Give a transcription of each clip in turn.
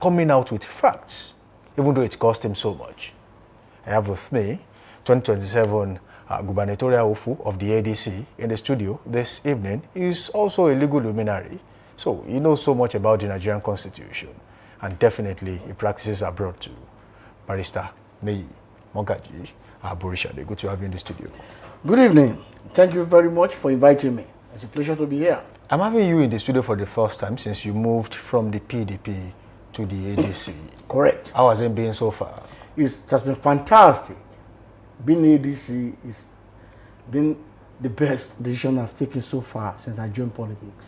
coming out with facts, even though it cost him so much. I have with me 2027 gubernatorial Ofu of the ADC in the studio this evening. He's also a legal luminary, so he knows so much about the Nigerian Constitution, and definitely he practices abroad too. Barrister Neyi Mogaji Aborishade, good to have you in the studio. Good evening. Thank you very much for inviting me. It's a pleasure to be here. I'm having you in the studio for the first time since you moved from the PDP to the ADC. Correct. How has it been so far? It has been fantastic. Being ADC has been the best decision I've taken so far since I joined politics.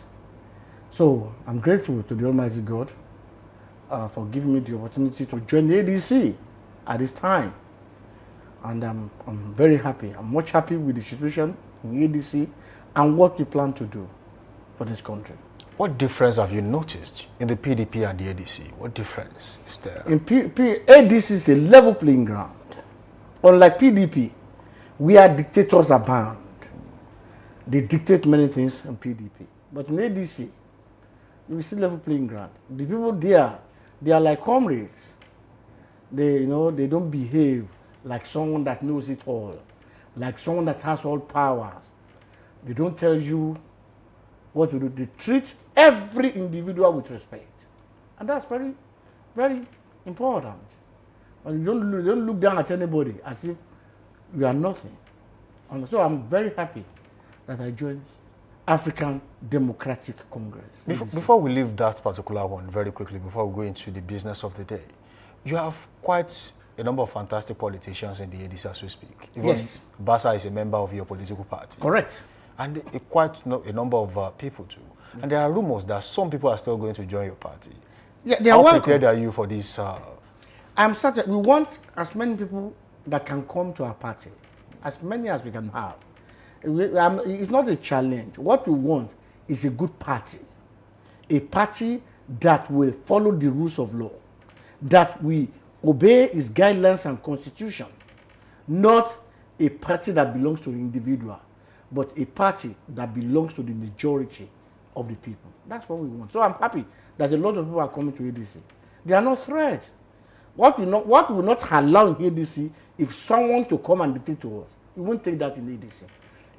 So I'm grateful to the Almighty God for giving me the opportunity to join the ADC at this time. And I'm very happy. I'm much happy with the situation in the ADC and what we plan to do for this country. What difference have you noticed in the PDP and the ADC? What difference is there? In ADC is a level playing ground. Unlike PDP, we are dictators abound. They dictate many things in PDP. But in ADC, you will see level playing ground. The people there, they are like comrades. They don't behave like someone that knows it all, like someone that has all powers. They don't tell you what to do. They treat every individual with respect. And that's very, very important. And you don't look down at anybody as if you are nothing. And so I'm very happy that I joined African Democratic Congress. Before we leave that particular one very quickly, before we go into the business of the day, you have quite a number of fantastic politicians in the ADC as we speak. Even yes. Basa is a member of your political party. Correct. And quite a number of people too. And there are rumors that some people are still going to join your party. Yeah, they are How welcome. prepared are you for this? I'm certain we want as many people that can come to our party, as many as we can have. It's not a challenge. What we want is a good party, a party that will follow the rules of law, that we obey its guidelines and constitution, not a party that belongs to the individual, but a party that belongs to the majority of the people. That's what we want. So I'm happy that a lot of people are coming to ADC. They are not threats. What we will not allow in ADC if someone to come and dictate to us. We won't take that in ADC.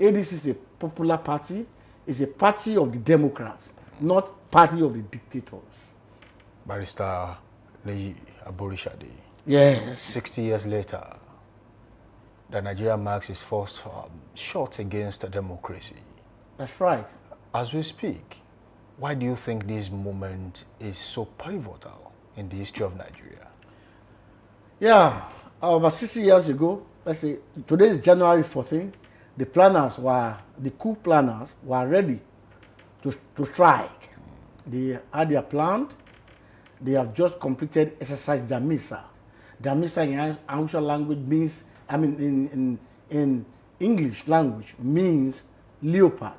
ADC is a popular party. It's a party of the Democrats, not party of the dictators. Barrister Neyi Aborishade. Yes. 60 years later, the Nigeria marks its first shot against democracy. That's right. As we speak, why do you think this moment is so pivotal in the history of Nigeria? Yeah, about 60 years ago, let's say, today is January 14th, the coup planners were ready to strike. They had their plan. They have just completed exercise Damisa. Damisa in Hausa language means, in English language means leopard.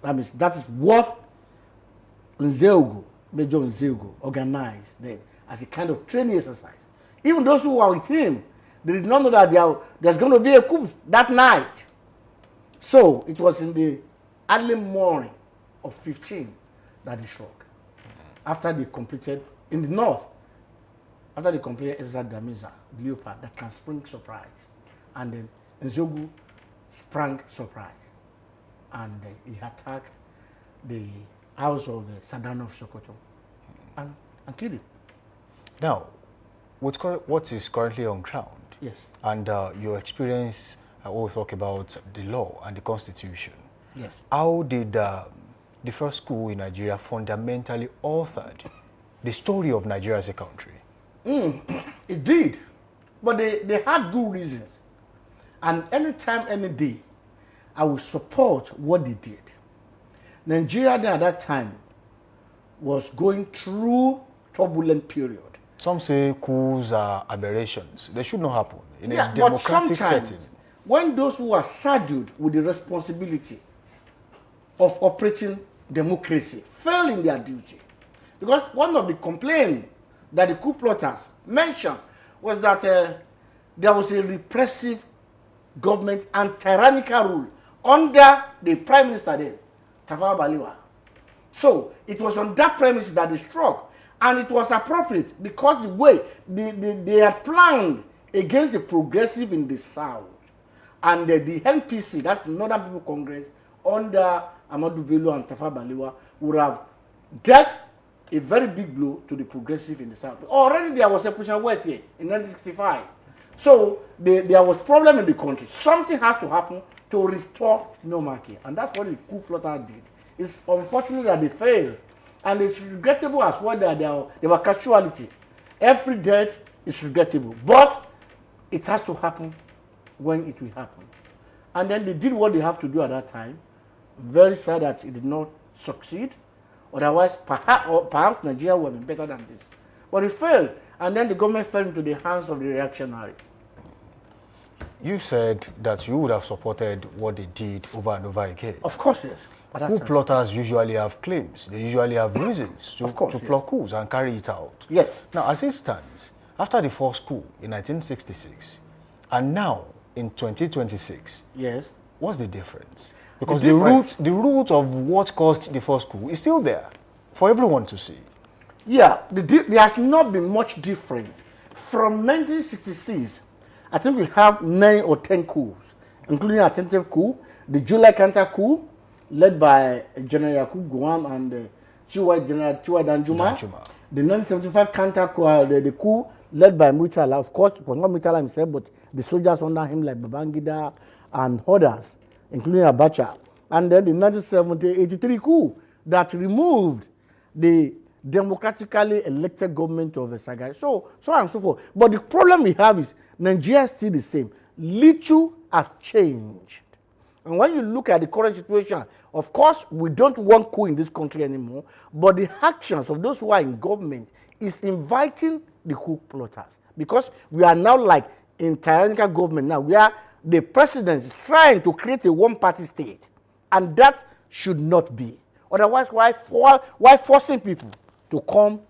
That is what Major Nzego organized then as a kind of training exercise. Even those who were with him, they did not know that there's going to be a coup that night. So it was in the early morning of 15 that they struck. After they completed, in the north, after they completed exercise Damisa, the leopard that can spring surprise. And then Nzego sprang surprise. And he attacked the house of the Sadan of Sokoto and killed him. Now, what is currently on ground, yes, and your experience, we talk about the law and the constitution. Yes. How did the first coup in Nigeria fundamentally altered the story of Nigeria as a country? It did, but they had good reasons. And anytime, any day, I will support what they did. Nigeria at that time was going through turbulent period. Some say coups are aberrations. They should not happen in a democratic setting. When those who are saddled with the responsibility of operating democracy fail in their duty, because one of the complaints that the coup plotters mentioned was that there was a repressive government and tyrannical rule under the Prime Minister then, Tafawa Balewa. So it was on that premise that they struck. And it was appropriate because the way they had planned against the progressive in the South. And the NPC, that's the Northern People Congress, under Amadou Bello and Tafawa Balewa, would have dealt a very big blow to the progressive in the South. Already there was a separation wet here in 1965. So there was problem in the country. Something has to happen to restore normality. And that's what the coup plotter did. It's unfortunate that they failed. And it's regrettable as well that there were casualty. Every death is regrettable. But it has to happen when it will happen. And then they did what they have to do at that time. Very sad that it did not succeed. Otherwise, perhaps Nigeria would have been better than this. But it failed. And then the government fell into the hands of the reactionary. You said that you would have supported what they did over and over again. Of course, yes. Coup plotters usually have claims. They usually have reasons to plot coups and carry it out. Yes. Now, as it stands, after the first coup in 1966, and now in 2026, yes, what's the difference? Because the root of what caused the first coup is still there for everyone to see. Yeah, there has not been much difference. From 1966, I think we have 9 or 10 coups, including attempted coup, the July counter coup, led by General Yakubu Gowon and General Chiwa Danjuma. The 1975 counter coup, the coup led by Murtala. Of course, it was not Murtala himself, but the soldiers under him like Babangida and others, including Abacha. And then the 1983 coup that removed the democratically elected government of Sagari. So on and so forth. But the problem we have is Nigeria is still the same. Little has changed. And when you look at the current situation, of course, we don't want coup in this country anymore, but the actions of those who are in government is inviting the coup plotters. Because we are now like in tyrannical government now, where the president is trying to create a one-party state. And that should not be. Otherwise, why forcing people to come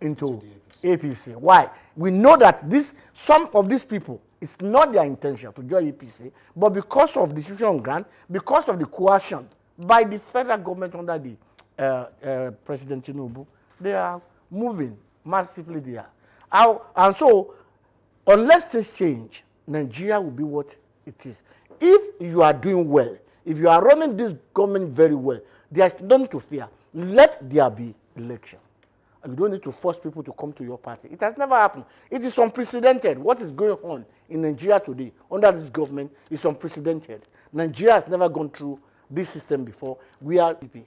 into APC? Why? We know that some of these people, it's not their intention to join APC, but because of the situation on ground, because of the coercion by the federal government under the President Tinubu, they are moving massively there. And so, unless things change, Nigeria will be what it is. If you are doing well, if you are running this government very well, there is nothing to fear. Let there be election. You don't need to force people to come to your party. It has never happened. It is unprecedented. What is going on in Nigeria today under this government is unprecedented. Nigeria has never gone through this system before. We are APC.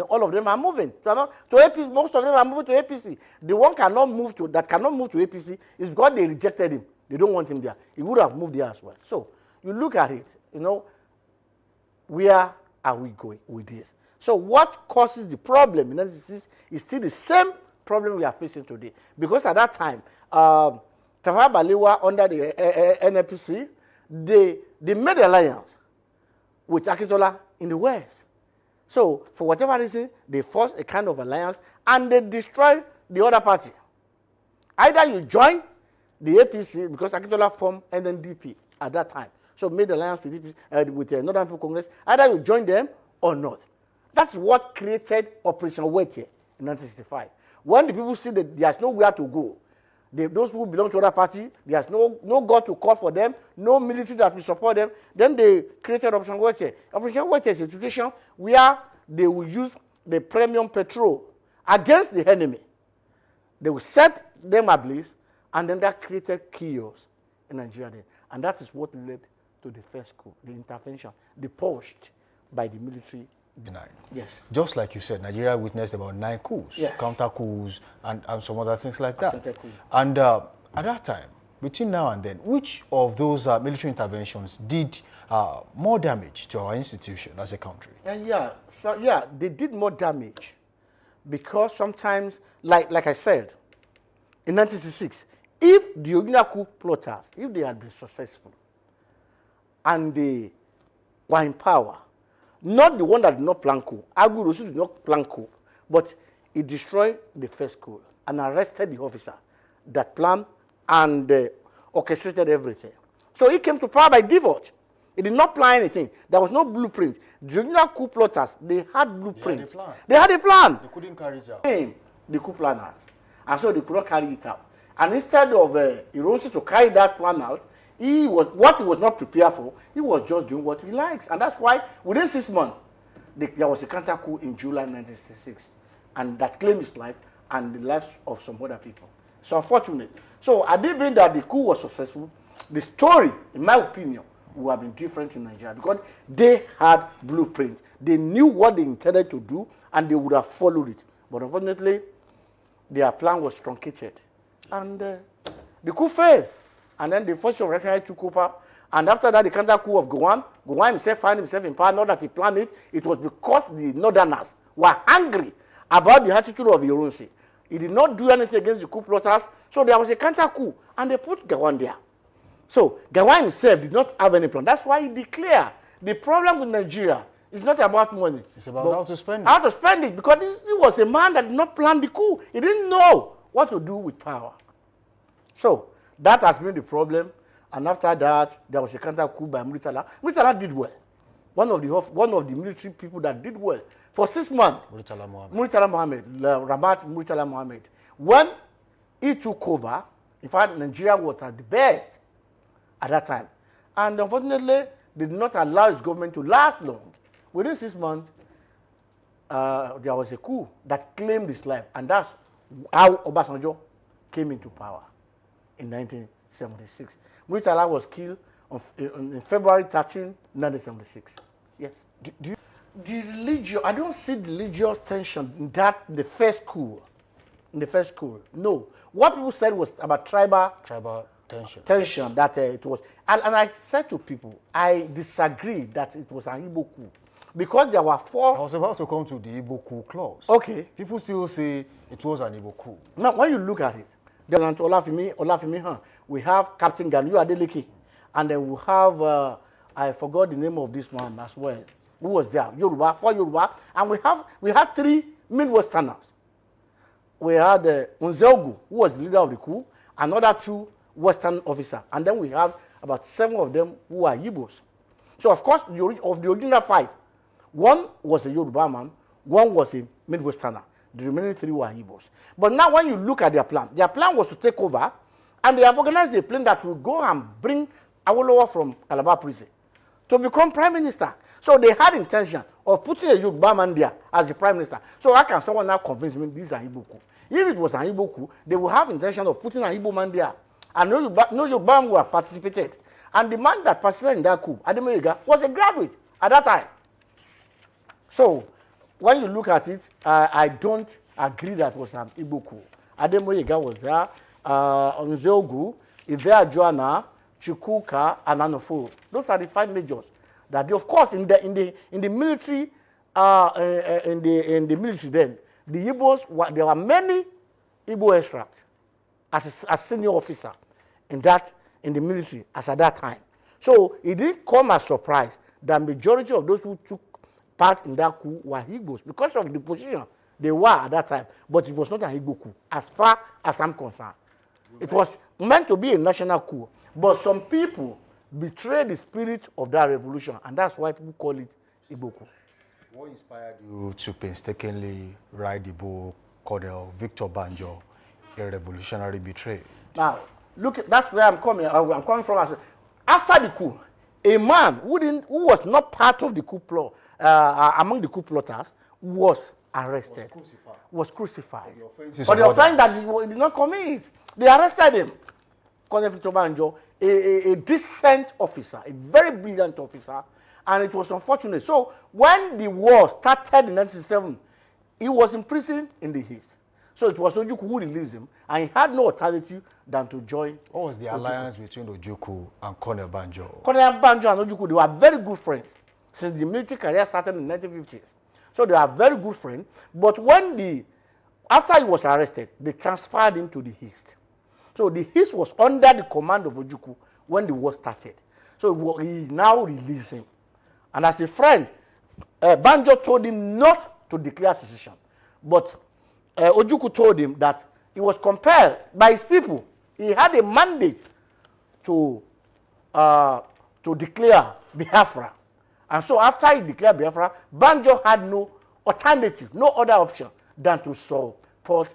All of them are moving to APC. Most of them are moving to APC. The one cannot move to APC is because they rejected him. They don't want him there. He would have moved there as well. So you look at it, where are we going with this? So what causes the problem in 1996 is still the same problem we are facing today. Because at that time, Tafawa Balewa under the NPC, they made alliance with Akintola in the West. So for whatever reason, they forced a kind of alliance and they destroyed the other party. Either you join the APC, because Akintola formed NNDP at that time. So made alliance with the Northern People Congress. Either you join them or not. That's what created Operation Wete in 1965. When the people see that there's nowhere to go, those who belong to other party, there's no God to call for them, no military that will support them, then they created Operation Wete. Operation Wete is a situation where they will use the premium petrol against the enemy. They will set them ablaze, and then that created chaos in Nigeria. And that is what led to the first coup, the intervention, the push by the military. 9. Yes. Just like you said, Nigeria witnessed about 9 coups, yes, counter coups, and some other things like that. And at that time, between now and then, which of those military interventions did more damage to our institution as a country? They did more damage because sometimes, like I said, in 1966, if the original coup plotters, if they had been successful and they were in power, not the one that did not plan coup, Aguero did not plan coup, but he destroyed the first coup and arrested the officer that planned and orchestrated everything. So he came to power by default. He did not plan anything. There was no blueprint. The original coup plotters, they had blueprint. They had a plan. They couldn't carry it out. the coup planners. And so they could not carry it out. And instead of Ironsi to carry that plan out, what he was not prepared for, he was just doing what he likes. And that's why within 6 months, there was a counter coup in July 1966. And that claimed his life and the lives of some other people. It's unfortunate. So I did believe that the coup was successful. The story, in my opinion, would have been different in Nigeria because they had blueprints. They knew what they intended to do and they would have followed it. But unfortunately, their plan was truncated. And the coup failed. And then the Forces of Revolutionary took over. And after that, the counter coup of Gowon himself found himself in power. Not that he planned it. It was because the Northerners were angry about the attitude of Ironsi. He did not do anything against the coup plotters. So there was a counter coup. And they put Gowon there. So Gowon himself did not have any plan. That's why he declared the problem with Nigeria is not about money. It's about how to spend it. How to spend it, because he was a man that did not plan the coup. He didn't know what to do with power. So that has been the problem. And after that, there was a counter coup by Murtala. Murtala did well. One of the military people that did well for 6 months. Murtala Mohammed, Ramat Murtala Mohammed. When he took over, in fact, Nigeria was at the best at that time. And unfortunately, they did not allow his government to last long. Within 6 months, there was a coup that claimed his life. And that's how Obasanjo came into power in 1976. Murtala was killed on February 13, 1976. Yes. The religion, I don't see the religious tension in the first coup. In the first coup, no. What people said was about tribal tension that it was. And I said to people, I disagree that it was an Igbo coup. Because there were 4. I was about to come to the Igbo coup clause. Okay. People still say it was an Igbo coup. Now, when you look at it, then Olafimi, we have Captain Ganu Adeleke, and then we have, I forgot the name of this one as well, who was there, Yoruba, 4 Yoruba, and we had 3 Midwesterners. We had Unzeogu, who was the leader of the coup, another 2 Western officers, and then we have about 7 of them who are Igbos. So, of course, of the original 5, 1 was a Yoruba man, 1 was a Midwesterner. The remaining 3 were Igbos. But now when you look at their plan was to take over, and they have organized a plan that will go and bring Awolowo from Calabar prison to become prime minister. So they had intention of putting a Yoruba man there as the prime minister. So how can someone now convince me this is an Igbo coup? If it was an Igbo coup, they would have intention of putting an Igbo man there. And no Yoruba man would have participated. And the man that participated in that coup, Ademoyega, was a graduate at that time. So when you look at it, I don't agree that it was an Igbo coup. Ademoyega was there, Onzeogu, Ivea Joanna, Chukwuka, and Anofo. Those are the 5 majors. That of course in the military, in the military then, the Igbos there were many Igbo extracts as senior officer in the military as at that time. So it didn't come as a surprise that majority of those who took part in that coup were Igbos because of the position they were at that time. But it was not an Igbo coup, as far as I'm concerned. It was meant to be a national coup. But some people betrayed the spirit of that revolution, and that's why people call it Igbo coup. What inspired you to painstakingly write the book Colonel Victor Banjo, A Revolutionary Betrayed? Now, look, that's where I'm coming. I'm coming from. After the coup, a man who was not part of the coup plot, among the coup plotters, was arrested. Was crucified. For the offense that he did not commit. They arrested him. Colonel Victor Banjo, a decent officer, a very brilliant officer, and it was unfortunate. So when the war started in 1967, he was in prison in the East. So it was Ojukwu who released him, and he had no alternative than to join. What was the alliance between Ojukwu and Colonel Banjo? Colonel Banjo and Ojukwu, they were very good friends since the military career started in the 1950s. So they were very good friends. But after he was arrested, they transferred him to the East. So the East was under the command of Ojukwu when the war started. So he now released him. And as a friend, Banjo told him not to declare secession. But Ojukwu told him that he was compelled by his people. He had a mandate to declare Biafra. And so after he declared Biafra, Banjo had no alternative, no other option than to support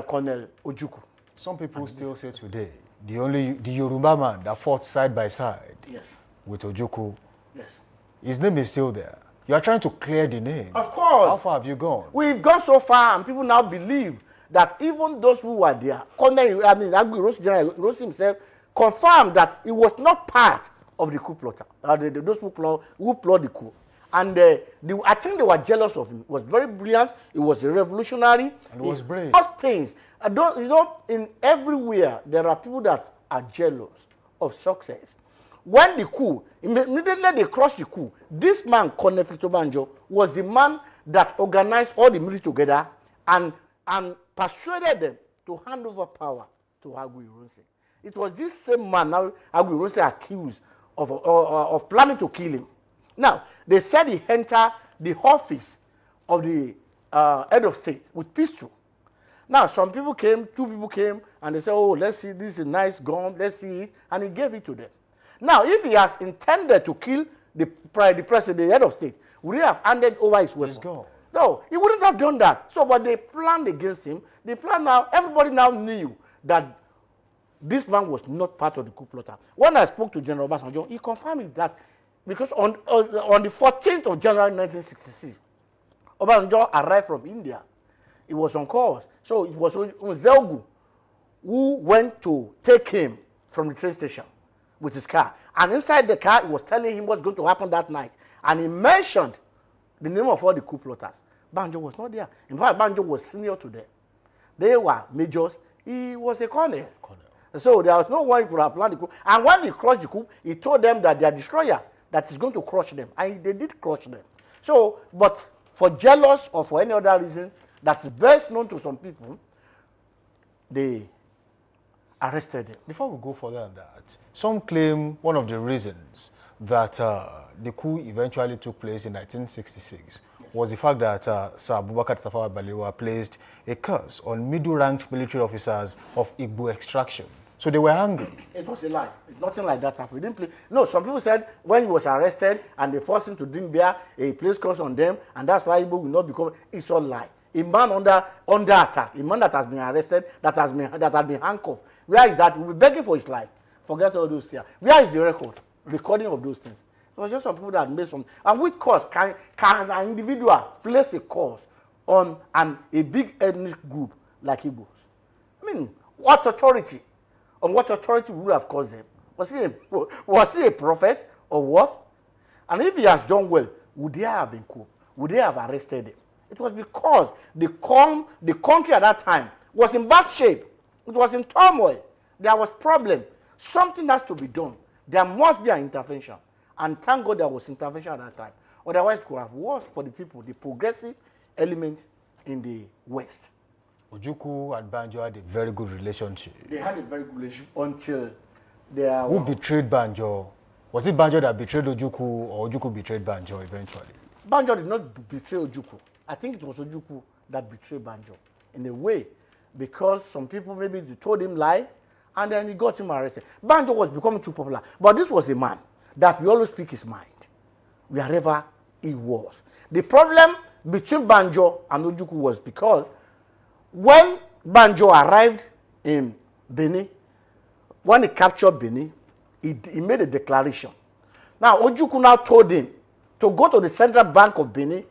Colonel Ojukwu. Some people still say today, the Yoruba man that fought side by side Yes. with Ojukwu, Yes. his name is still there. You are trying to clear the name. Of course. How far have you gone? We've gone so far, and people now believe that even those who were there, Agui Rose himself confirmed that he was not part of the coup plotter, those who plot the coup. And I think they were jealous of him. He was very brilliant. He was a revolutionary. And he was brave. Those things. In everywhere, there are people that are jealous of success. When the coup, immediately they crushed the coup, this man, Colonel Banjo, was the man that organized all the military together and persuaded them to hand over power to Agui Rose. It was this same man now Agui Rose accused of planning to kill him. Now, they said he entered the office of the head of state with pistol. Now, two people came, and they said, oh, let's see, this is a nice gun, let's see it, and he gave it to them. Now, if he has intended to kill the president, the head of state, would he have handed over his weapon? He's gone. No, he wouldn't have done that. So, but they planned against him. They planned now, everybody now knew that this man was not part of the coup plotter. When I spoke to General Obasanjo, he confirmed that because on the 14th of January 1966, Obasanjo arrived from India. He was on course. So it was Zelgu who went to take him from the train station with his car. And inside the car, he was telling him what's going to happen that night. And he mentioned the name of all the coup plotters. Banjo was not there. In fact, Banjo was senior to them. They were majors. He was a colonel. So there was no one who could have planned the coup. And when he crushed the coup, he told them that their destroyer that is going to crush them. And they did crush them. So, but for jealous or for any other reason that's best known to some people, they arrested him. Before we go further on that, some claim one of the reasons that the coup eventually took place in 1966 was the fact that Sir Abubakar Tafawa Balewa placed a curse on middle-ranked military officers of Igbo extraction. So they were angry. It was a lie. It's nothing like that happened. He didn't play. No, some people said when he was arrested and they forced him to drink beer, he placed curse on them, and that's why Igbo will not become. It's all lie. A man under attack, a man that has been arrested, that has been handcuffed. Where is that? We'll be begging for his life. Forget all those things. Where is the recording of those things? It was just some people that made some. And which cause can an individual place a cause on a big ethnic group like Igbos? I mean, what authority? On what authority would have caused him? Was he a prophet or what? And if he has done well, would they have been cool? Would they have arrested him? It was because the country at that time was in bad shape. It was in turmoil. There was problem. Something has to be done. There must be an intervention. And thank God there was intervention at that time. Otherwise, it could have worse for the people, the progressive element in the West. Ojukwu and Banjo had a very good relationship. They had a very good relationship until they are... Who betrayed Banjo? Was it Banjo that betrayed Ojukwu, or Ojukwu betrayed Banjo eventually? Banjo did not betray Ojukwu. I think it was Ojukwu that betrayed Banjo in a way, because some people maybe told him lie, and then he got him arrested. Banjo was becoming too popular, but this was a man that will always speak his mind, wherever he was. The problem between Banjo and Ojukwu was because when Banjo arrived in Benin, when he captured Benin, he made a declaration. Now, Ojukwu now told him to go to the Central Bank of Benin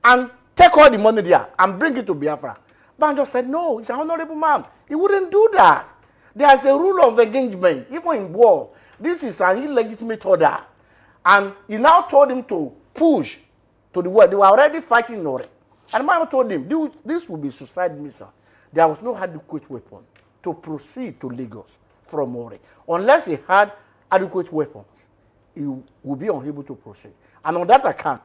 and take all the money there and bring it to Biafra. Banjo said, no, he's an honorable man. He wouldn't do that. There's a rule of engagement, even in war. This is an illegitimate order. And he now told him to push to the war. They were already fighting in Ore. And the man told him, this will be suicide mission. There was no adequate weapon to proceed to Lagos from Ore. Unless he had adequate weapons, he would be unable to proceed. And on that account,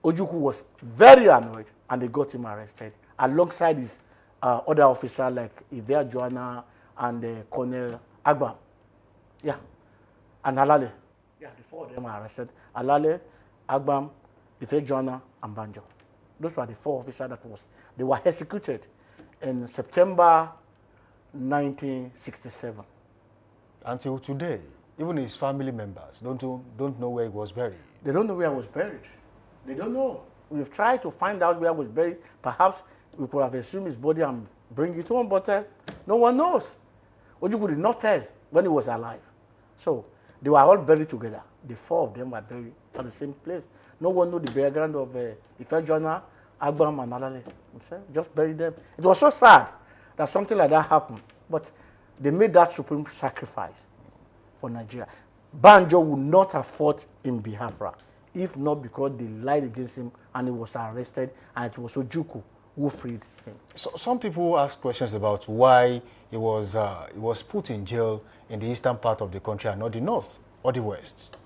Ojukwu was very annoyed, and they got him arrested alongside his other officers like Ivea Joanna and Colonel Agbam. Yeah. And Alale. Yeah, the four of them were arrested. Alale, Agbam, Ivea Joanna, and Banjo. Those were the four officers they were executed in September 1967. Until today, even his family members don't know where he was buried. They don't know where he was buried. They don't know. We've tried to find out where he was buried. Perhaps we could have assumed his body and bring it home, but no one knows. Ojukwu did not tell when he was alive. So they were all buried together. The four of them were buried at the same place. No one knew the burial ground of Ife Jonah, Agbam, and Alale. Just buried them. It was so sad that something like that happened. But they made that supreme sacrifice for Nigeria. Banjo would not have fought in Biafra if not because they lied against him and he was arrested, and it was Ojukwu who freed him. So some people ask questions about why he was put in jail in the eastern part of the country and not the north or the west.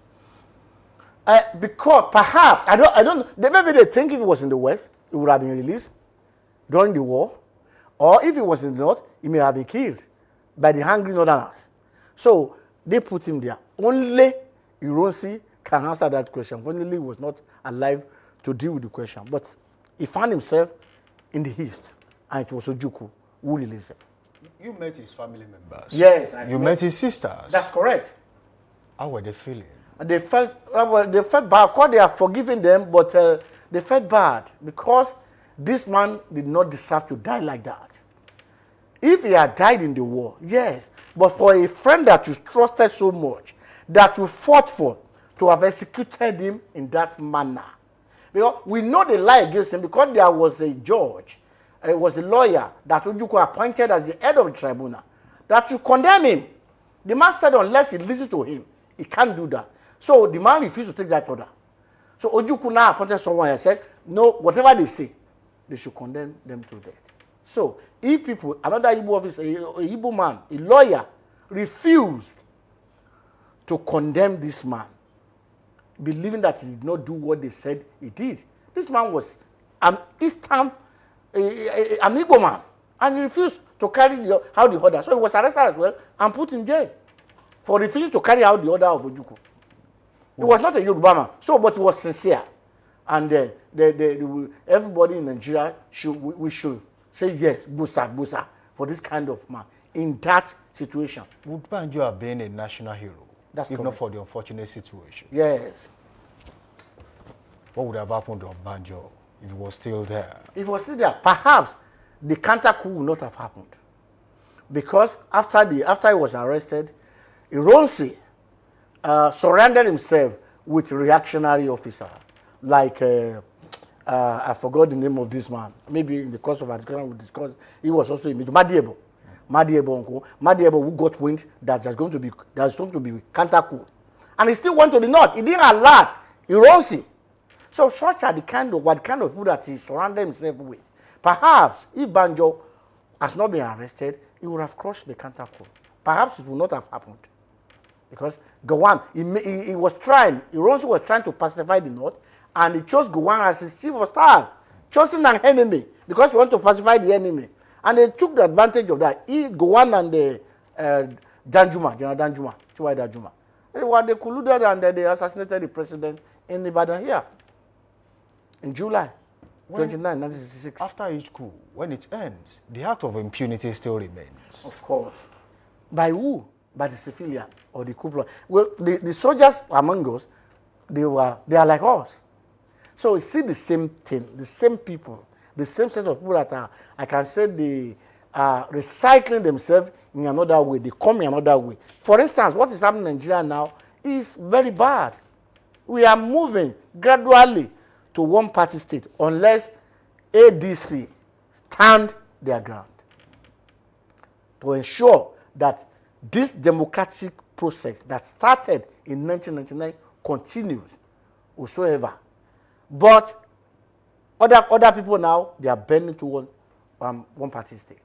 Because perhaps I don't. Maybe they think if he was in the west, he would have been released during the war, or if he was in the north, he may have been killed by the hungry northerners. So they put him there. Only Ironsi can answer that question. Only he was not alive to deal with the question. But he found himself in the east, and it was Ojukwu who released him. You met his family members. Yes, you met his sisters. That's correct. How were they feeling? They felt bad. Of course, they are forgiving them, but they felt bad because this man did not deserve to die like that. If he had died in the war, yes, but for a friend that you trusted so much, that you fought for, to have executed him in that manner. Because we know they lie against him because there was a judge, it was a lawyer that Ojukwu appointed as the head of the tribunal that should condemn him. The man said unless he listens to him, he can't do that. So the man refused to take that order. So Ojukwu now appointed someone and said, no, whatever they say, they should condemn them to death. So if people, another Igbo officer, a Igbo man, a lawyer, refused to condemn this man, believing that he did not do what they said he did. This man was an Eastern, an Igbo man, and he refused to carry out the order. So he was arrested as well and put in jail for refusing to carry out the order of Ojukwu. He was not a Yoruba man, so but he was sincere, and everybody in Nigeria we should say yes, busa for this kind of man in that situation. Would Banjo have been a national hero? That's if correct. Not for the unfortunate situation? Yes. What would have happened to Banjo if he was still there? If he was still there, perhaps the counter coup would not have happened. Because after he was arrested, Ironsi surrounded himself with reactionary officers. Like, I forgot the name of this man. Maybe in the course of our discussion we'll discuss, he was also in Madiebo. Madiebo who got wind that there's going to be counter coup. And he still went to the north. He didn't alert Ironsi. So such are the kind of people that he surrounded himself with. Perhaps if Banjo has not been arrested, he would have crushed the counter coup. Perhaps it would not have happened. Because Gowon, Ironsi was trying to pacify the north, and he chose Gowon as his chief of staff, choosing an enemy because he wanted to pacify the enemy. And they took the advantage of that. Gowon and Danjuma, General Danjuma, Chiwai Danjuma, they colluded and they assassinated the president in Ibadan here in July 29, 1966. After each coup, when it ends, the act of impunity still remains. Of course. By who? By the civilian or the coup plot. Well, the soldiers among us, they are like us. So you see the same thing, the same people, the same set of people that are, I can say, they are recycling themselves in another way. They come in another way. For instance, what is happening in Nigeria now is very bad. We are moving gradually to one-party state unless ADC stand their ground to ensure that this democratic process that started in 1999 continues whatsoever. But other people now, they are bending toward one-party state.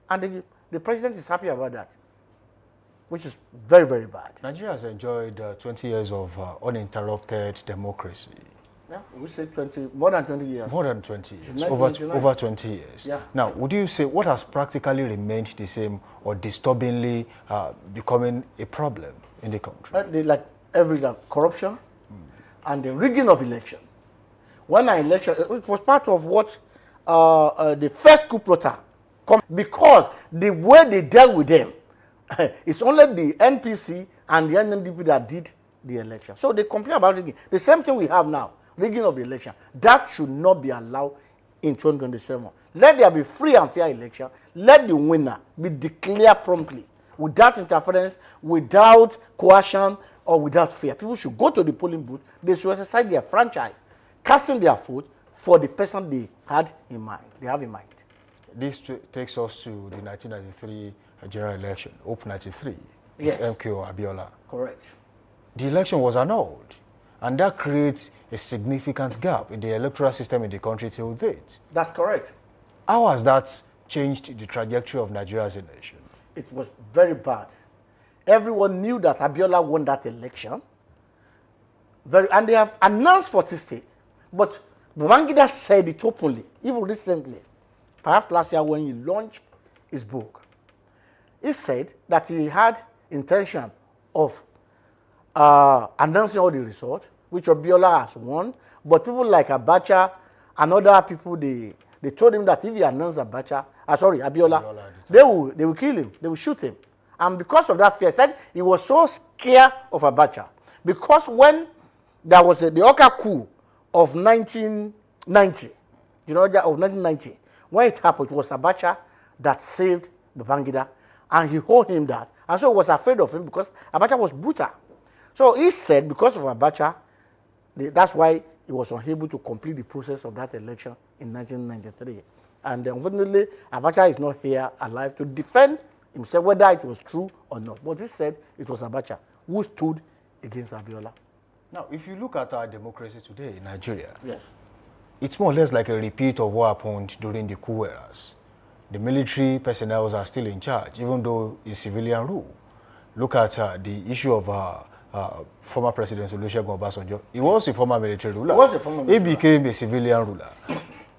And the president is happy about that, which is very, very bad. Nigeria has enjoyed 20 years of uninterrupted democracy. Yeah, we say more than 20 years. More than 20 years, over 20 years. Yeah. Now, would you say what has practically remained the same or disturbingly becoming a problem in the country? Like corruption and the rigging of election. When an election, it was part of what the first coup plotter, because the way they dealt with them, it's only the NPC and the NNDP that did the election. So they complain about rigging. The same thing we have now, rigging of the election. That should not be allowed in 2027. Let there be free and fair election. Let the winner be declared promptly, without interference, without coercion, or without fear. People should go to the polling booth. They should exercise their franchise, casting their vote for the person they had in mind. They have in mind. This takes us to the 1993 general election, Open 93, Yes. with MKO Abiola. Correct. The election was annulled, and that creates a significant gap in the electoral system in the country till date. That's correct. How has that changed the trajectory of Nigeria as a nation? It was very bad. Everyone knew that Abiola won that election. And they have announced 40 states. But Babangida said it openly, even recently, perhaps last year when he launched his book. He said that he had intention of announcing all the results, which Abiola has won. But people like Abacha and other people, they told him that if he announced Abiola, they will kill him, they will shoot him. And because of that fear, said he was so scared of Abacha. Because when there was the Oka coup of 1990, of 1990, when it happened, it was Abacha that saved Babangida, and he owed him that. And so he was afraid of him because Abacha was brutal. So he said because of Abacha, that's why he was unable to complete the process of that election in 1993. And unfortunately, Abacha is not here alive to defend himself, whether it was true or not. But he said it was Abacha who stood against Abiola. Now, if you look at our democracy today in Nigeria, Yes. it's more or less like a repeat of what happened during the coup eras. The military personnel are still in charge, even though it's civilian rule. Look at the issue of former President Olusegun Obasanjo. He was a former military ruler. He became a civilian ruler.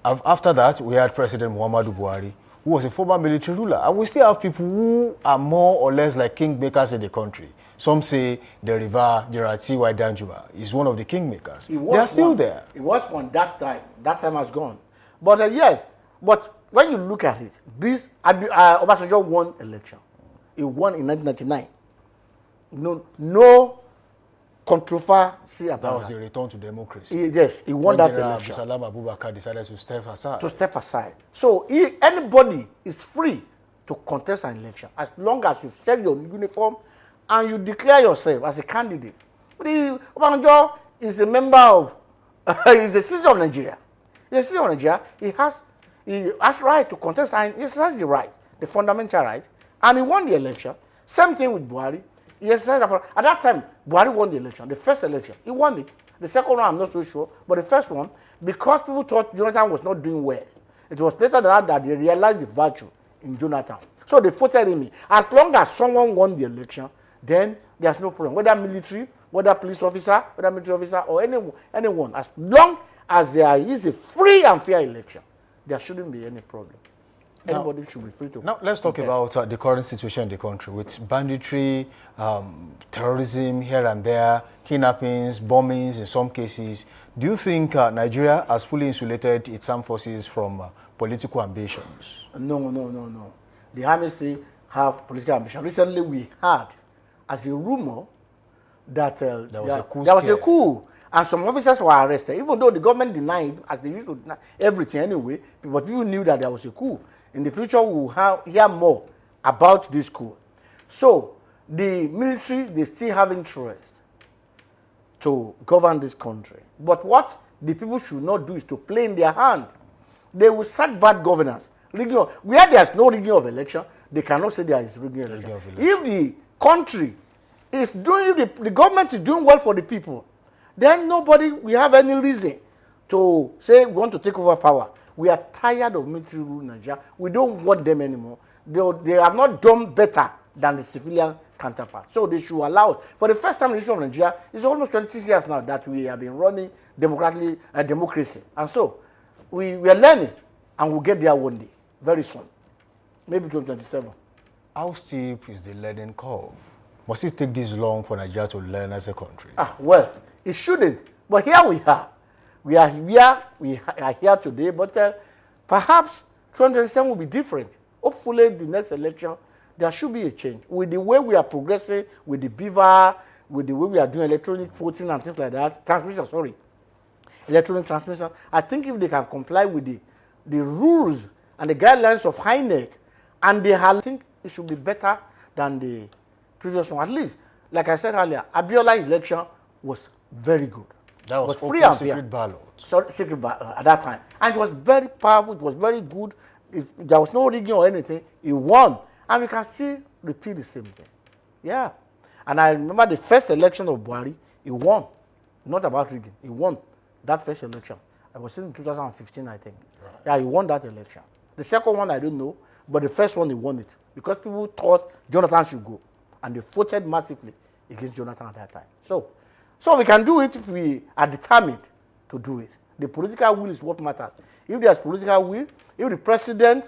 After that, we had President Muhammadu Buhari, who was a former military ruler. And we still have people who are more or less like kingmakers in the country. Some say the river, Gerard T. Y. Danjuma, is one of the kingmakers. They are still there. It was one that time. That time has gone. But yes, but when you look at it, this Obasanjo won election. He won in 1999. No controversy about that. That was a return to democracy. Yes, he won that election. Salam Abubakar decided to step aside. So anybody is free to contest an election as long as you sell your uniform and you declare yourself as a candidate. But Obasanjo is a member of, he's a citizen of Nigeria. He's a citizen of Nigeria. He has right to contest, and he exercised the right, the fundamental right, and he won the election. Same thing with Buhari. He exercised at that time. Buhari won the election, the first election. He won it. The second one, I'm not so sure, but the first one, because people thought Jonathan was not doing well, it was later that they realized the virtue in Jonathan. So they voted him in. As long as someone won the election, then there's no problem. Whether military, whether police officer, whether military officer, or anyone, as long as there is a free and fair election, there shouldn't be any problem. Anybody should be free to. Now, let's talk about the current situation in the country with banditry, terrorism here and there, kidnappings, bombings in some cases. Do you think Nigeria has fully insulated its armed forces from political ambitions? No. The army still have political ambition. Recently, we had, as a rumor, that there was a coup. And some officers were arrested, even though the government denied, as they used to deny everything anyway, but people knew that there was a coup. In the future, we will hear more about this coup. So, the military, they still have interest to govern this country. But what the people should not do is to play in their hand. They will sack bad governance. Where there's no rigging of election, they cannot say there is rigging of election. If the country is doing, the government is doing well for the people, then nobody will have any reason to say we want to take over power. We are tired of military rule in Nigeria. We don't want them anymore. They have not done better than the civilian counterpart. So they should allow it. For the first time in the history of Nigeria, it's almost 26 years now that we have been running democracy. And so we are learning, and we'll get there one day, very soon, maybe 2027. How steep is the learning curve? Must it take this long for Nigeria to learn as a country? Well, it shouldn't. But here we are. We are here today, but perhaps 2027 will be different. Hopefully, the next election, there should be a change. With the way we are progressing, with the beaver, with the way we are doing electronic voting and things like that, electronic transmission, I think if they can comply with the rules and the guidelines of INEC, and they have, I think it should be better than the previous one. At least, like I said earlier, Abiola election was very good. That was free and fair. secret ballot. So, secret ballot at that time. And it was very powerful, it was very good. There was no rigging or anything. He won. And we can still repeat the same thing. Yeah. And I remember the first election of Buhari, he won. Not about rigging. He won that first election. I was in 2015, I think. Right. Yeah, he won that election. The second one, I don't know. But the first one, he won it. Because people thought Jonathan should go. And they voted massively against Jonathan at that time. So we can do it if we are determined to do it. The political will is what matters. If there's political will, if the president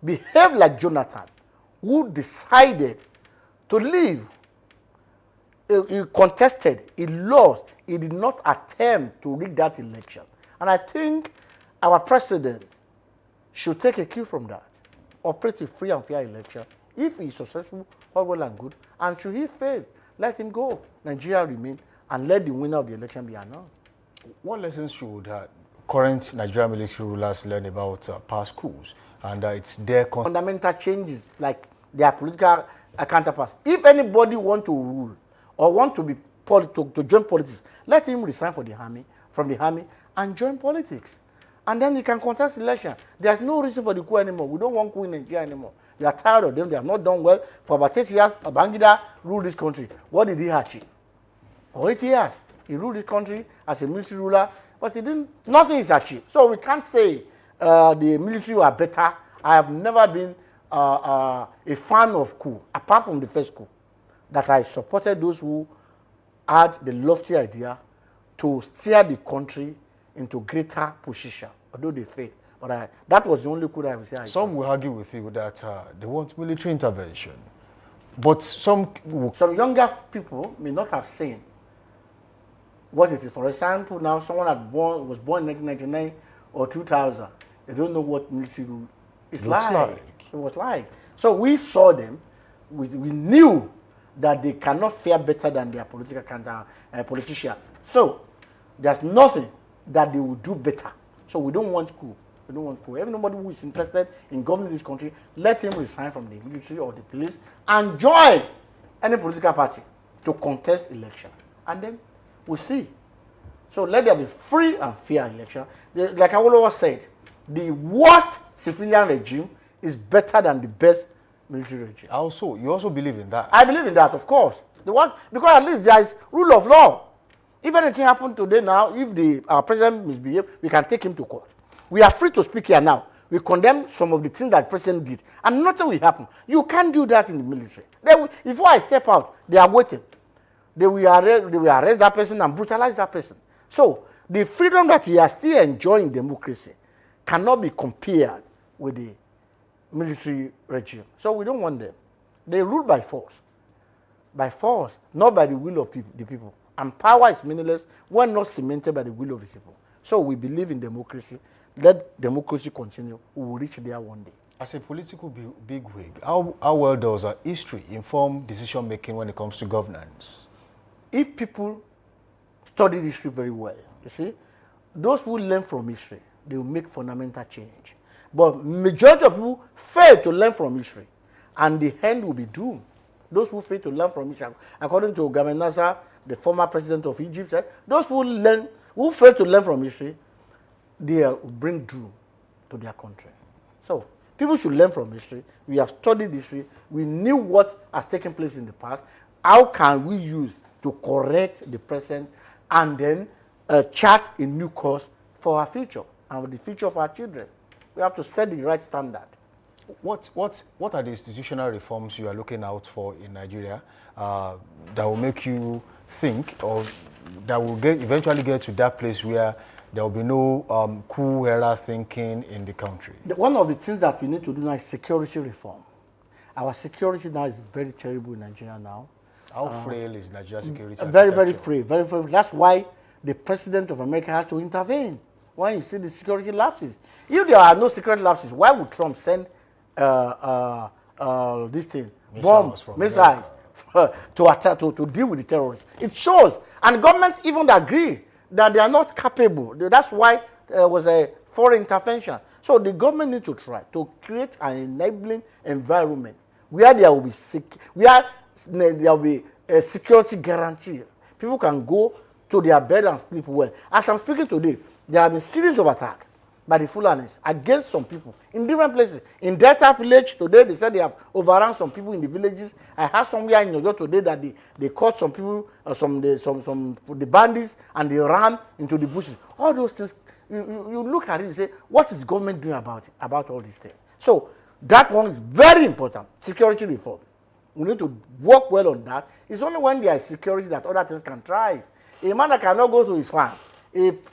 behaved like Jonathan, who decided to leave, he contested, he lost, he did not attempt to rig that election. And I think our president should take a cue from that. Operate a free and fair election. If he is successful, all well and good. And should he fail, let him go. Nigeria remain, and let the winner of the election be announced. What lessons should current Nigerian military rulers learn about past coups? And it's their fundamental changes, like their political counterparts. If anybody want to rule or want to be to join politics, let him resign from the army and join politics. And then he can contest election. There's no reason for the coup anymore. We don't want coup in Nigeria anymore. We are tired of them. They have not done well. For about 8 years, Babangida ruled this country. What did he achieve? For 8 years, he ruled this country as a military ruler, but he didn't. Nothing is achieved. So we can't say the military were better. I have never been a fan of coup, apart from the first coup, that I supported those who had the lofty idea to steer the country into greater position, although they failed. But that was the only coup that I would say. Some will argue with you that they want military intervention. But some younger people may not have seen what it is. For example, now someone was born in 1999 or 2000. They don't know what military rule is like. It was like. So we saw them. We knew that they cannot fare better than their political politician. So there's nothing that they will do better. So we don't want coup. We don't want coup. Everybody who is interested in governing this country, let him resign from the military or the police and join any political party to contest election. And then we'll see. So let there be free and fair election. Like I always said, the worst civilian regime is better than the best military regime. You also believe in that? I believe in that, of course. Because at least there is rule of law. If anything happened today now, if our president misbehaves, we can take him to court. We are free to speak here now. We condemn some of the things that the president did, and nothing will happen. You can't do that in the military. Before I step out, they are waiting. They will arrest that person and brutalize that person. So the freedom that we are still enjoying in democracy cannot be compared with the military regime. So we don't want them. They rule by force, not by the will of the people. And power is meaningless when not cemented by the will of the people. So we believe in democracy. Let democracy continue. We will reach there one day. As a political bigwig, how well does history inform decision making when it comes to governance? If people study history very well, you see, those who learn from history, they will make fundamental change. But majority of people fail to learn from history, and the end will be doomed. Those who fail to learn from history, according to Gamal Nasser, the former president of Egypt, said, those who fail to learn from history, they will bring doom to their country. So people should learn from history. We have studied history. We knew what has taken place in the past. How can we use to correct the present and then chart a new course for our future and for the future of our children? We have to set the right standard. What are the institutional reforms you are looking out for in Nigeria that will make you think, or that will eventually get to that place where there will be no coup era thinking in the country? One of the things that we need to do now is security reform. Our security now is very terrible in Nigeria now. How frail is Nigeria's security? Very, very frail. Very, very. That's why the president of America had to intervene when you see the security lapses. If there are no security lapses, why would Trump send this thing, missiles to deal with the terrorists? It shows, and governments even agree that they are not capable. That's why there was a foreign intervention. So the government needs to try to create an enabling environment where there will be there will be a security guarantee. People can go to their bed and sleep well. As I'm speaking today, there have been series of attacks by the Fulanis against some people in different places. In Delta village today, they said they have overrun some people in the villages. I heard somewhere in Oyo today that they caught some people, the bandits, and they ran into the bushes. All those things, you look at it and say, what is government doing about all these things? So that one is very important. Security reform. We need to work well on that. It's only when there is security that other things can thrive. A man that cannot go to his farm,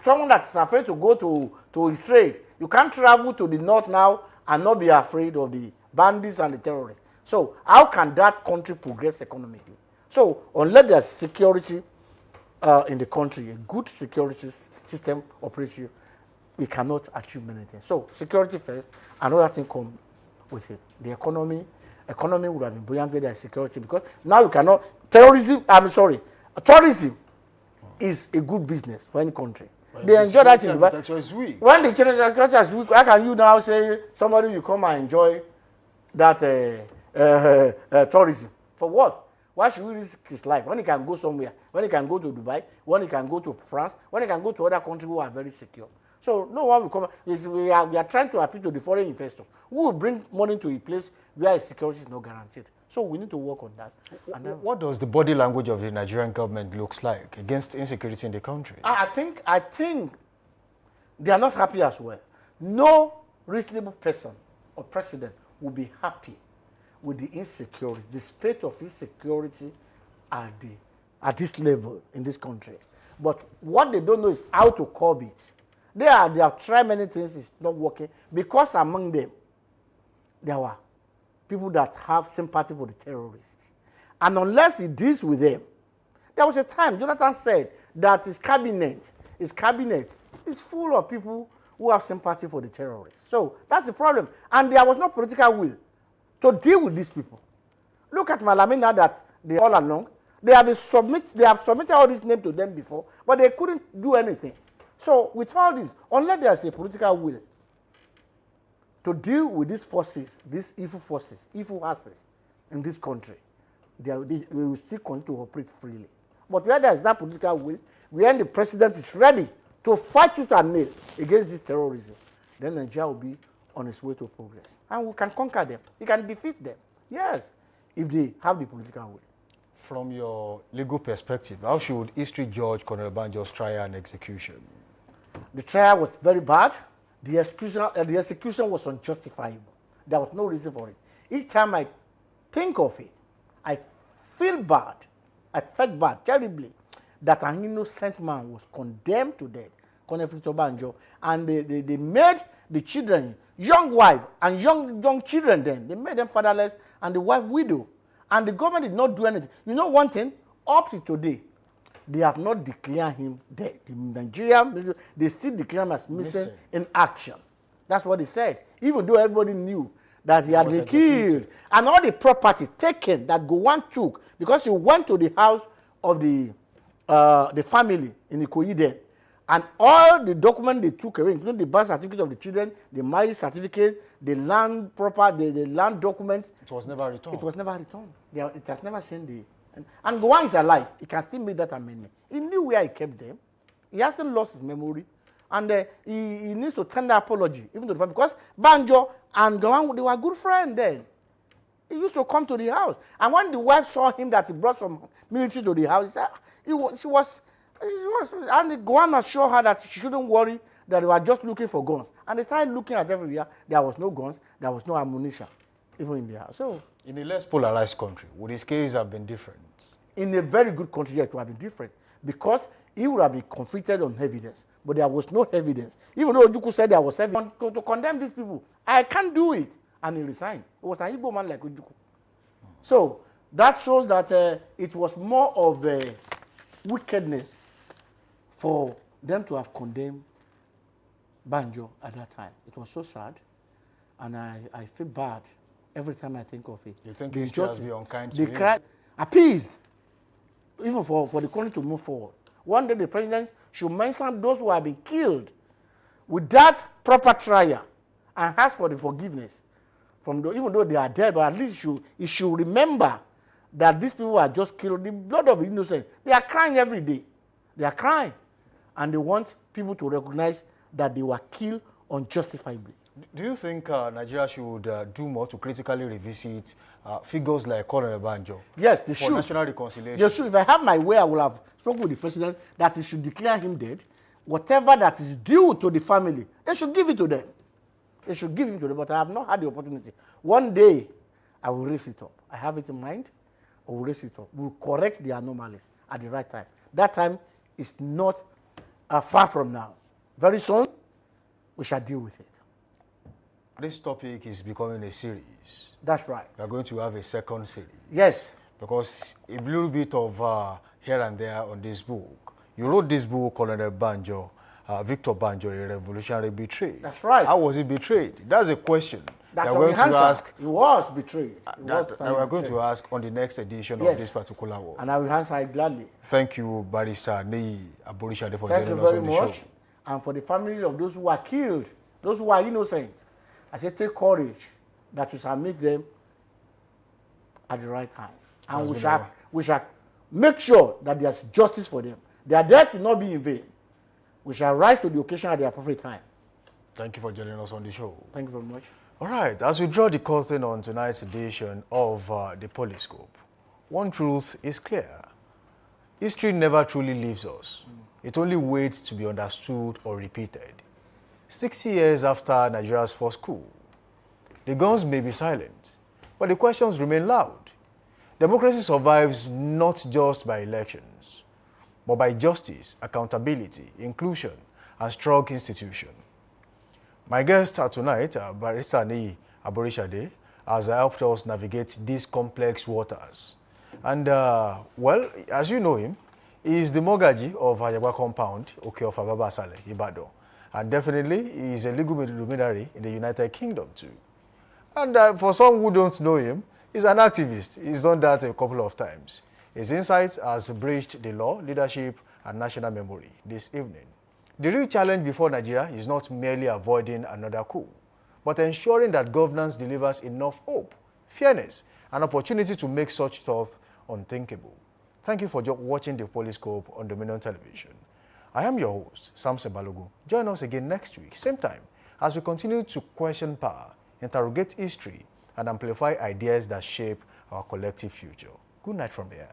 someone that's afraid to go to his trade, you can't travel to the north now and not be afraid of the bandits and the terrorists. So how can that country progress economically? So unless there's security in the country, a good security system operation, we cannot achieve many things. So security first, another thing come with it. The economy would have been buoyant with their security, because now you cannot, tourism is a good business for any country. Well, they enjoy that thing. But when the security is weak, how can you now say somebody will come and enjoy that tourism? For what? Why should we risk his life when he can go somewhere? When he can go to Dubai, when he can go to France, when he can go to other countries who are very secure. So no one will come. We are trying to appeal to the foreign investors who will bring money to a place where security is not guaranteed. So we need to work on that. What does the body language of the Nigerian government looks like against insecurity in the country? I think they are not happy as well. No reasonable person or president will be happy with the insecurity, the state of insecurity at this level in this country. But what they don't know is how to curb it. They have tried many things, it's not working, because among them there were people that have sympathy for the terrorists. And unless he deals with them, there was a time Jonathan said that his cabinet is full of people who have sympathy for the terrorists. So that's the problem. And there was no political will to deal with these people. Look at Malamina that they all along, they have submitted all these names to them before, but they couldn't do anything. So with all this, unless there is a political will to deal with these forces, these evil forces in this country, they will still continue to operate freely. But where there is that political will, when the president is ready to fight tooth and nail against this terrorism, then Nigeria will be on its way to progress. And we can conquer them. We can defeat them. Yes, if they have the political will. From your legal perspective, how should history judge Colonel Banjo's trial and execution? The trial was very bad. The execution was unjustifiable. There was no reason for it. Each time I think of it, I feel bad. I felt bad, terribly, that an innocent man was condemned to death, Colonel Victor Banjo, and they made the children, young wife and young children then, they made them fatherless and the wife widow. And the government did not do anything. You know one thing? Up to today, they have not declared him dead. In Nigeria, they still declare him as missing in action. That's what they said. Even though everybody knew that he had been killed. And all the property taken that Gowon took, because he went to the house of the family in Ikoyi then. And all the documents they took away, including the birth certificate of the children, the marriage certificate, the land the land documents. It was never returned. It was never returned. It has never seen the... And Gowon is alive. He can still make that amendment. He knew where he kept them. He hasn't lost his memory. And he needs to tender apology, even to the family. Because Banjo and Gowon, they were good friends then. He used to come to the house. And when the wife saw him that he brought some military to the house, he said, and Gowon assured her that she shouldn't worry, that they were just looking for guns. And they started looking at everywhere. There was no guns. There was no ammunition, even in the house. So, in a less polarized country, would his case have been different? In a very good country, it would have been different. Because he would have been convicted on evidence. But there was no evidence. Even though Ojukwu said there was evidence to condemn these people. I can't do it. And he resigned. It was an Igbo man like Ojukwu. So, that shows that it was more of a wickedness for them to have condemned Banjo at that time. It was so sad. And I feel bad every time I think of it. You think history has been unkind to him? They appeased, even for the country to move forward. One day the president should mention those who have been killed without proper trial and ask for the forgiveness from the, even though they are dead, but at least you should remember that these people are just killed. The blood of the innocent. They are crying every day. They are crying. And they want people to recognize that they were killed unjustifiably. Do you think Nigeria should do more to critically revisit figures like Colonel Banjo? Yes, they for should. National reconciliation. They should. If I have my way, I will have spoken with the president that he should declare him dead. Whatever that is due to the family, they should give it to them. They should give him to them, but I have not had the opportunity. One day, I will raise it up. I have it in mind. I will raise it up. We will correct the anomalies at the right time. That time is not far from now. Very soon, we shall deal with it. This topic is becoming a series. That's right. We are going to have a second series. Yes. Because a little bit of here and there on this book. You wrote this book, Colonel Banjo, Victor Banjo, a revolutionary betrayed. That's right. How was he betrayed? That's a question That's that we're going to ask. He was betrayed. That we're going to ask on the next edition of this particular work. And I will answer it gladly. Thank you, Barrister Nei Aborishade, for Thank joining you us very on the much. show. And for the family of those who are killed, those who are innocent, I say take courage that we shall meet them at the right time. And we shall make sure that there's justice for them. Their death will not be in vain. We shall rise to the occasion at the appropriate time. Thank you for joining us on the show. Thank you very much. All right, as we draw the curtain on tonight's edition of the Poliscope, one truth is clear. History never truly leaves us. It only waits to be understood or repeated. 60 years after Nigeria's first coup, the guns may be silent, but the questions remain loud. Democracy survives not just by elections, but by justice, accountability, inclusion, and strong institutions. My guest tonight, Barrister Nei Aborishade, has helped us navigate these complex waters. And, well, as you know him, he is the Mogaji of Ayagba Compound, Okeofa Babasale, Ibadan. And definitely, he is a legal luminary in the United Kingdom, too. And for some who don't know him, he's an activist. He's done that a couple of times. His insights has bridged the law, leadership, and national memory this evening. The real challenge before Nigeria is not merely avoiding another coup, but ensuring that governance delivers enough hope, fairness, and opportunity to make such thought unthinkable. Thank you for watching the Poliscope on Dominion Television. I am your host, Samson Balogun. Join us again next week, same time, as we continue to question power, interrogate history, and amplify ideas that shape our collective future. Good night from here.